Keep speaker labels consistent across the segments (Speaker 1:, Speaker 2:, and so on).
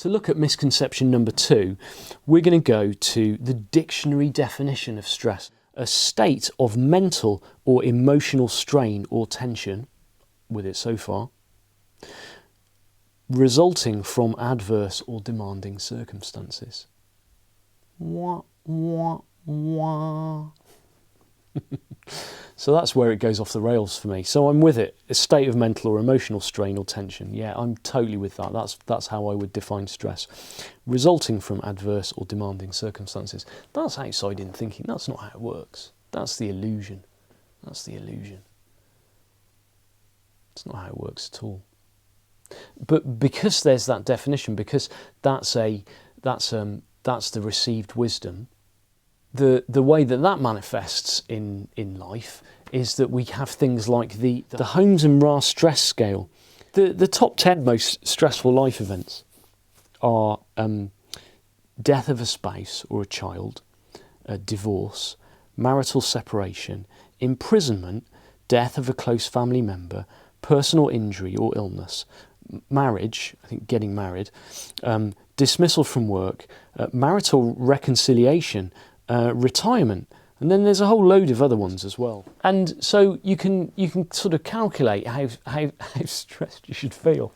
Speaker 1: To look at misconception number 2, we're going to go to the dictionary definition of stress. A state of mental or emotional strain or tension, with it so far, resulting from adverse or demanding circumstances. Wah, wah, wah. So that's where it goes off the rails for me. So I'm with it. A state of mental or emotional strain or tension. Yeah, I'm totally with that. That's how I would define stress. Resulting from adverse or demanding circumstances. That's outside in thinking. That's not how it works. That's the illusion. That's the illusion. It's not how it works at all. But because there's that definition, because that's the received wisdom, the way that manifests in life is that we have things like the Holmes Rahe Stress Scale. The top 10 most stressful life events are death of a spouse or a child, divorce, marital separation, imprisonment, death of a close family member, personal injury or illness, marriage, I think getting married, dismissal from work, marital reconciliation, retirement, and then there's a whole load of other ones as well. And so you can sort of calculate how stressed you should feel.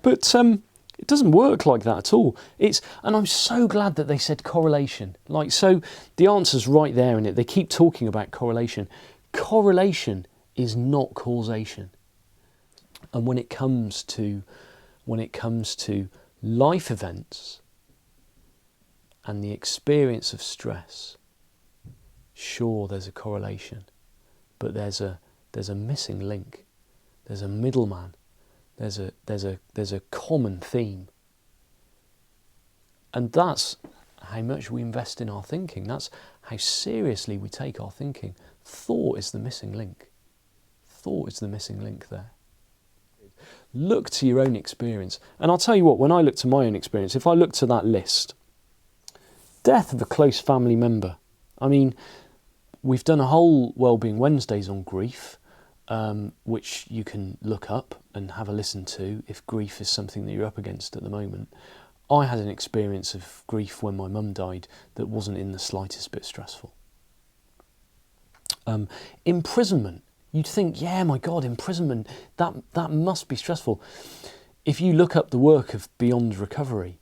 Speaker 1: But it doesn't work like that at all. And I'm so glad that they said correlation. So the answer's right there in it. They keep talking about correlation. Correlation is not causation. And when it comes to life events and the experience of stress, sure, there's a correlation, but there's a missing link. There's a middleman. There's a common theme, and that's how much we invest in our thinking. That's how seriously we take our thinking. Thought is the missing link. Thought is the missing link there. Look to your own experience, and I'll tell you what. When I look to my own experience, if I look to that list. Death of a close family member. I mean, we've done a whole Wellbeing Wednesdays on grief, which you can look up and have a listen to if grief is something that you're up against at the moment. I had an experience of grief when my mum died that wasn't in the slightest bit stressful. Imprisonment. You'd think, yeah, my God, imprisonment, that must be stressful. If you look up the work of Beyond Recovery,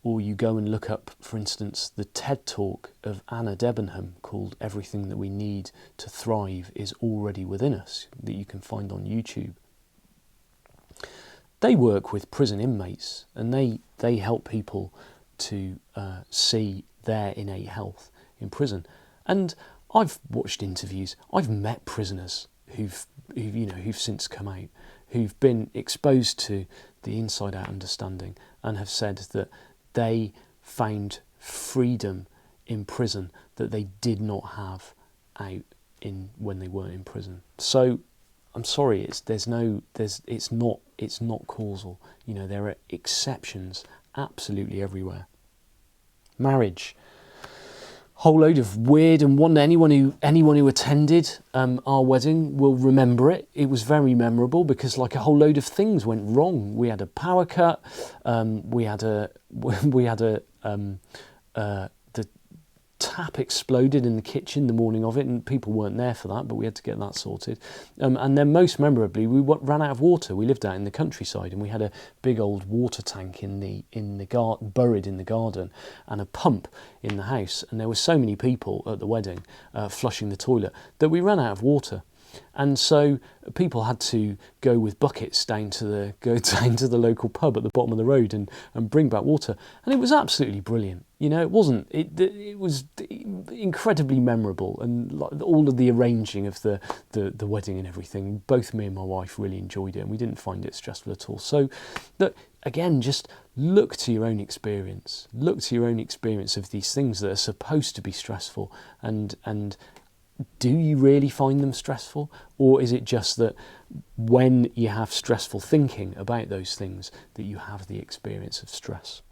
Speaker 1: or you go and look up, for instance, the TED Talk of Anna Debenham called Everything That We Need to Thrive is Already Within Us, that you can find on YouTube. They work with prison inmates, and they help people to see their innate health in prison. And I've watched interviews, I've met prisoners who've since come out, who've been exposed to the inside out understanding and have said that they found freedom in prison that they did not have out when they weren't in prison. So I'm sorry, it's not causal. There are exceptions absolutely everywhere. Marriage. Whole load of weird and wonder. Anyone who attended our wedding will remember it. It was very memorable because a whole load of things went wrong. We had a power cut. We had the tap exploded in the kitchen the morning of it, and people weren't there for that, but we had to get that sorted. And then most memorably, we ran out of water. We lived out in the countryside, and we had a big old water tank in the garden, buried in the garden, and a pump in the house. And there were so many people at the wedding flushing the toilet that we ran out of water. And so people had to go with buckets down to the local pub at the bottom of the road and bring back water. And it was absolutely brilliant. It was incredibly memorable, and all of the arranging of the wedding and everything, both me and my wife really enjoyed it, and we didn't find it stressful at all. So again, just look to your own experience. Look to your own experience of these things that are supposed to be stressful, and do you really find them stressful? Or is it just that when you have stressful thinking about those things that you have the experience of stress?